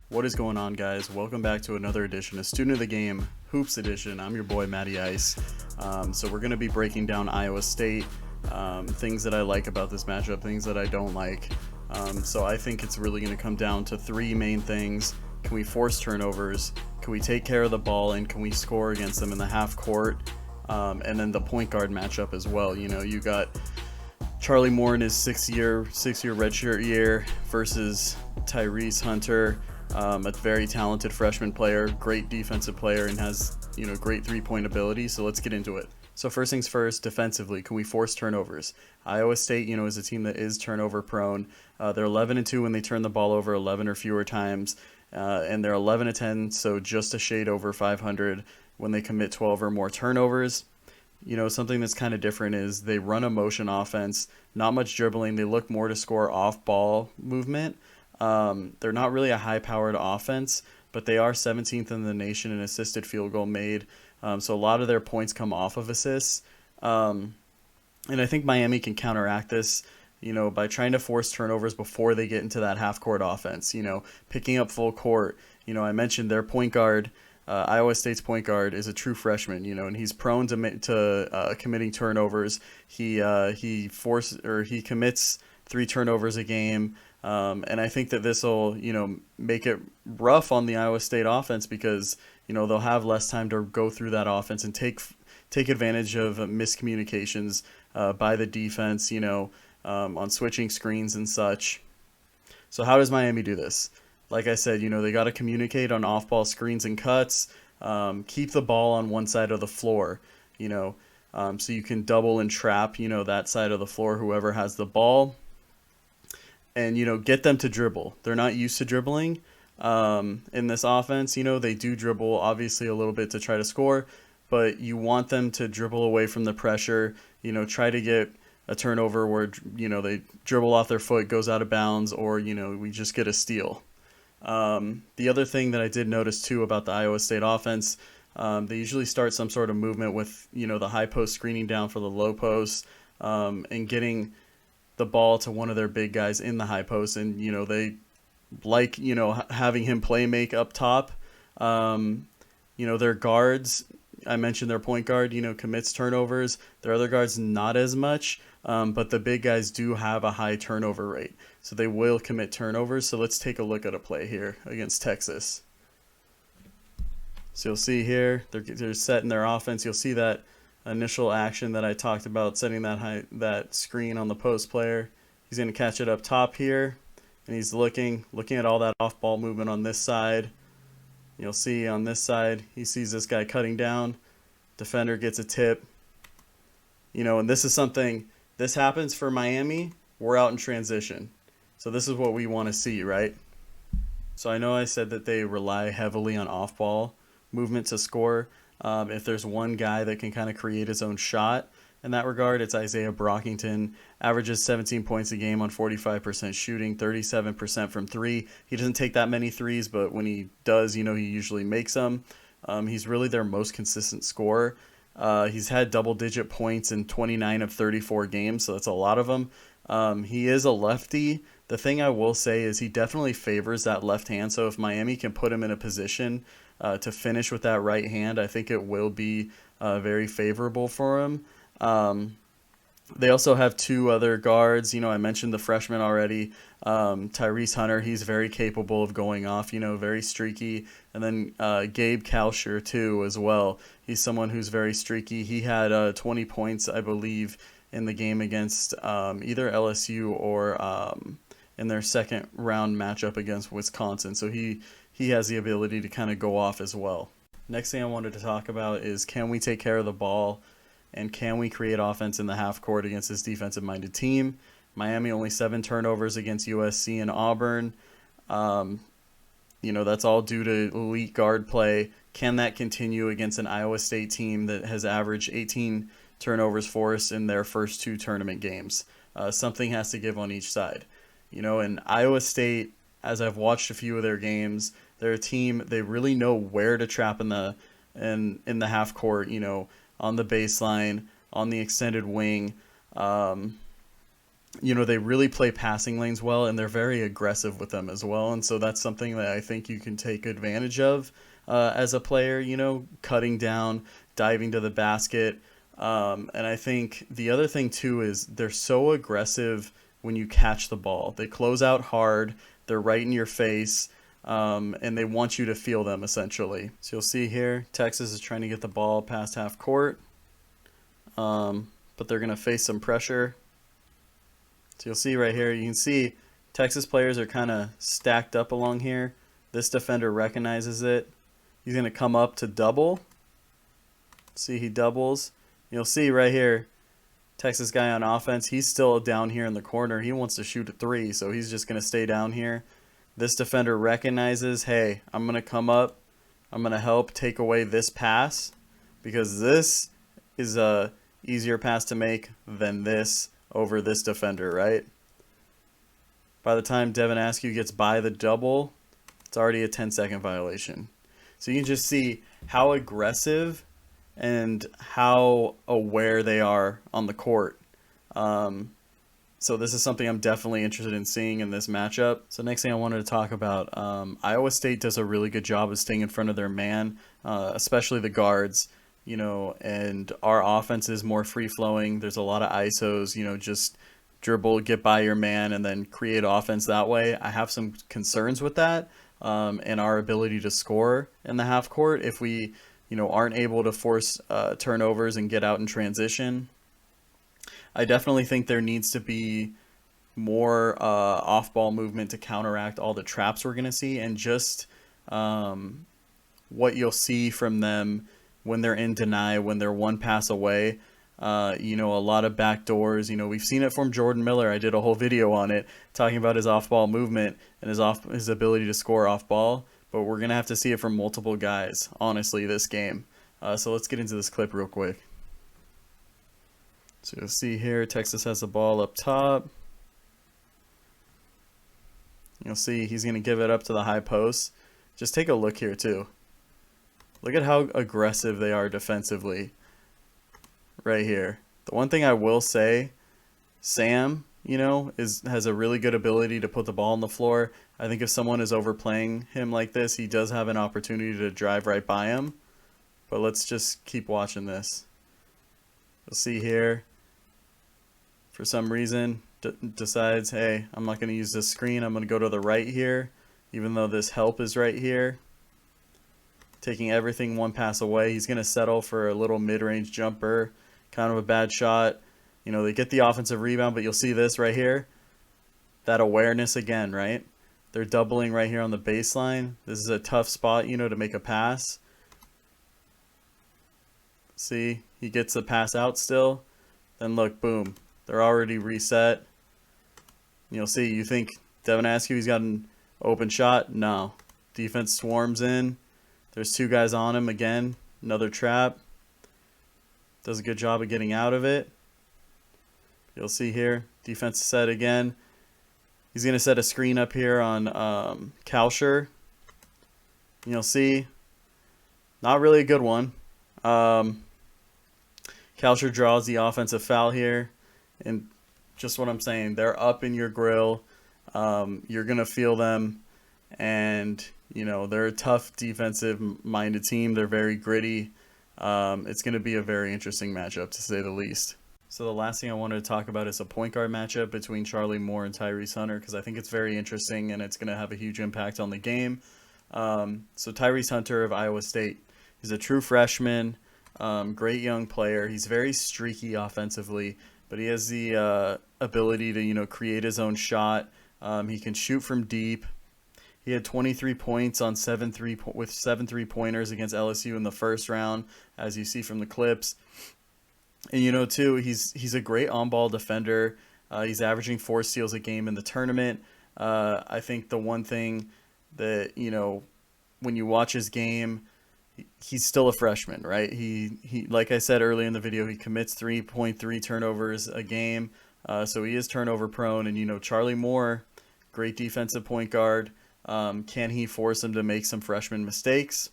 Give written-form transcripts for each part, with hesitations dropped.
What is going on, guys? Welcome back to another edition of Student of the Game Hoops Edition. I'm your boy, Matty Ice. So we're going to be breaking down Iowa State, things that I like about this matchup, things that I don't like. So I think it's really going to come down to three main things. Can we force turnovers? Can we take care of the ball? And can we score against them in the half court? And then the point guard matchup as well. You know, you got Charlie Moore in his six-year redshirt year versus Tyrese Hunter, a very talented freshman player, great defensive player, and has great three-point ability. So let's get into it. So first things first, defensively, can we force turnovers? Iowa State, is a team that is turnover prone. They're 11-2 when they turn the ball over 11 or fewer times, and they're 11-10, so just a shade over 500 when they commit 12 or more turnovers. Something that's kind of different is they run a motion offense, not much dribbling. They look more to score off ball movement. They're not really a high powered offense, but they are 17th in the nation in assisted field goal made. So a lot of their points come off of assists. And I think Miami can counteract this, by trying to force turnovers before they get into that half court offense, picking up full court. I mentioned their point guard. Iowa State's point guard is a true freshman, and he's prone to committing turnovers. He commits 3 turnovers a game, and I think that this will make it rough on the Iowa State offense because they'll have less time to go through that offense and take advantage of miscommunications by the defense, on switching screens and such. So how does Miami do this? Like I said, they got to communicate on off-ball screens and cuts, keep the ball on one side of the floor, so you can double and trap, that side of the floor, whoever has the ball, and, get them to dribble. They're not used to dribbling in this offense. They do dribble, obviously, a little bit to try to score, but you want them to dribble away from the pressure, try to get a turnover where, they dribble off their foot, goes out of bounds, or, we just get a steal. The other thing that I did notice too about the Iowa State offense, they usually start some sort of movement with, the high post screening down for the low post, and getting the ball to one of their big guys in the high post. And, they like, having him play make up top. Their guards, I mentioned their point guard, commits turnovers. Their other guards, not as much. But the big guys do have a high turnover rate, so they will commit turnovers. So let's take a look at a play here against Texas. So you'll see here, they're setting their offense. You'll see that initial action that I talked about, setting that screen on the post player. He's going to catch it up top here, and he's looking at all that off-ball movement on this side. You'll see on this side, he sees this guy cutting down. Defender gets a tip. And this is something... This happens for Miami, we're out in transition. So this is what we want to see, right? So I know I said that they rely heavily on off-ball movement to score. If there's one guy that can kind of create his own shot in that regard, it's Isaiah Brockington. Averages 17 points a game on 45% shooting, 37% from three. He doesn't take that many threes, but when he does, he usually makes them. He's really their most consistent scorer. He's had double-digit points in 29 of 34 games, so that's a lot of them. He is a lefty. The thing I will say is he definitely favors that left hand, so if Miami can put him in a position to finish with that right hand, I think it will be very favorable for him. They also have 2 other guards. I mentioned the freshman already. Tyrese Hunter, he's very capable of going off, very streaky. And then Gabe Kalsher, too, as well. He's someone who's very streaky. He had 20 points, I believe, in the game against either LSU or in their second round matchup against Wisconsin. So he has the ability to kind of go off as well. Next thing I wanted to talk about is, can we take care of the ball? And can we create offense in the half court against this defensive-minded team? Miami only 7 turnovers against USC and Auburn. That's all due to elite guard play. Can that continue against an Iowa State team that has averaged 18 turnovers forced in their first 2 tournament games? Something has to give on each side. And Iowa State, as I've watched a few of their games, they're a team, they really know where to trap in the half court, on the baseline, on the extended wing. they really play passing lanes well, and they're very aggressive with them as well. And so that's something that I think you can take advantage of as a player, cutting down, diving to the basket. And I think the other thing, too, is they're so aggressive when you catch the ball. They close out hard, they're right in your face, and they want you to feel them, essentially. So you'll see here, Texas is trying to get the ball past half court, but they're going to face some pressure. So you'll see right here, you can see Texas players are kind of stacked up along here. This defender recognizes it. He's going to come up to double. See, he doubles. You'll see right here, Texas guy on offense, he's still down here in the corner. He wants to shoot a three, so he's just going to stay down here. This defender recognizes, hey, I'm going to come up. I'm going to help take away this pass because this is a easier pass to make than this over this defender, right? By the time Devin Askew gets by the double, it's already a 10-second violation. So you can just see how aggressive and how aware they are on the court. So this is something I'm definitely interested in seeing in this matchup. So next thing I wanted to talk about, Iowa State does a really good job of staying in front of their man, especially the guards. And our offense is more free-flowing. There's a lot of ISOs, just dribble, get by your man, and then create offense that way. I have some concerns with that and our ability to score in the half court if we, aren't able to force turnovers and get out in transition. I definitely think there needs to be more off-ball movement to counteract all the traps we're going to see, and just what you'll see from them when they're in deny, when they're one pass away. A lot of back doors. We've seen it from Jordan Miller. I did a whole video on it talking about his off-ball movement and his ability to score off-ball. But we're going to have to see it from multiple guys, honestly, this game. So let's get into this clip real quick. So you'll see here, Texas has the ball up top. You'll see he's going to give it up to the high post. Just take a look here, too. Look at how aggressive they are defensively right here. The one thing I will say, Sam, has a really good ability to put the ball on the floor. I think if someone is overplaying him like this, he does have an opportunity to drive right by him. But let's just keep watching this. You'll see here, for some reason, decides, hey, I'm not going to use this screen. I'm going to go to the right here, even though this help is right here. Taking everything one pass away. He's going to settle for a little mid-range jumper. Kind of a bad shot. They get the offensive rebound, but you'll see this right here. That awareness again, right? They're doubling right here on the baseline. This is a tough spot, to make a pass. See, he gets the pass out still. Then look, boom. They're already reset. You'll see, you think Devin Askew, he's got an open shot? No. Defense swarms in. There's two guys on him again. Another trap. Does a good job of getting out of it. You'll see here, defense set again. He's going to set a screen up here on Kalsher. You'll see, not really a good one. Kalsher draws the offensive foul here. And just what I'm saying, they're up in your grill. You're going to feel them. And, they're a tough defensive-minded team. They're very gritty. It's going to be a very interesting matchup, to say the least. So the last thing I wanted to talk about is a point guard matchup between Charlie Moore and Tyrese Hunter, because I think it's very interesting and it's going to have a huge impact on the game. So Tyrese Hunter of Iowa State, he's a true freshman, great young player. He's very streaky offensively, but he has the ability to create his own shot. He can shoot from deep. He had 23 points on 7 3-pointers against LSU in the first round, as you see from the clips. And too, he's a great on-ball defender. He's averaging 4 steals a game in the tournament. I think the one thing that when you watch his game, he's still a freshman, right? He like I said earlier in the video, he commits 3.3 turnovers a game, so he is turnover prone. And Charlie Moore, great defensive point guard. Can he force him to make some freshman mistakes?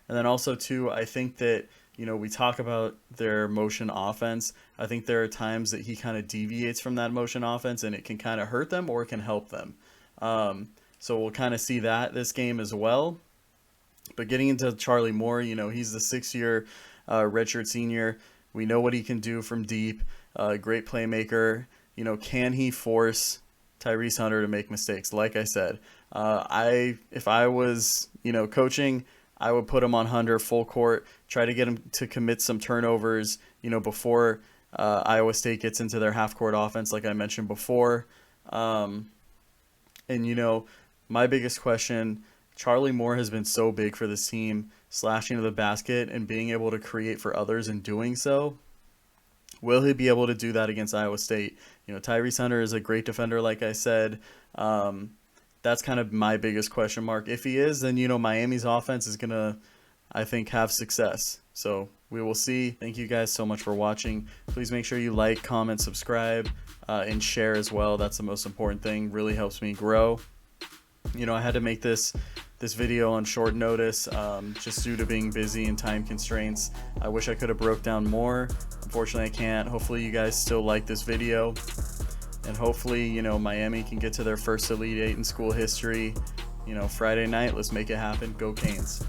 And then also too, I think that we talk about their motion offense. I think there are times that he kind of deviates from that motion offense, and it can kind of hurt them or it can help them. So we'll kind of see that this game as well. But getting into Charlie Moore, he's the 6-year redshirt senior. We know what he can do from deep. Great playmaker. Can he force Tyrese Hunter to make mistakes? Like I said, if I was coaching, I would put him on Hunter full court, try to get him to commit some turnovers, before Iowa State gets into their half court offense, like I mentioned before. And my biggest question, Charlie Moore has been so big for this team, slashing to the basket and being able to create for others and doing so. Will he be able to do that against Iowa State? Tyrese Hunter is a great defender, like I said. That's kind of my biggest question mark. If he is, then, Miami's offense is going to, I think, have success. So we will see. Thank you guys so much for watching. Please make sure you like, comment, subscribe, and share as well. That's the most important thing. Really helps me grow. I had to make this video on short notice, just due to being busy and time constraints. I wish I could have broke down more. Unfortunately, I can't. Hopefully you guys still like this video. And hopefully, Miami can get to their first Elite Eight in school history. Friday night, let's make it happen. Go Canes.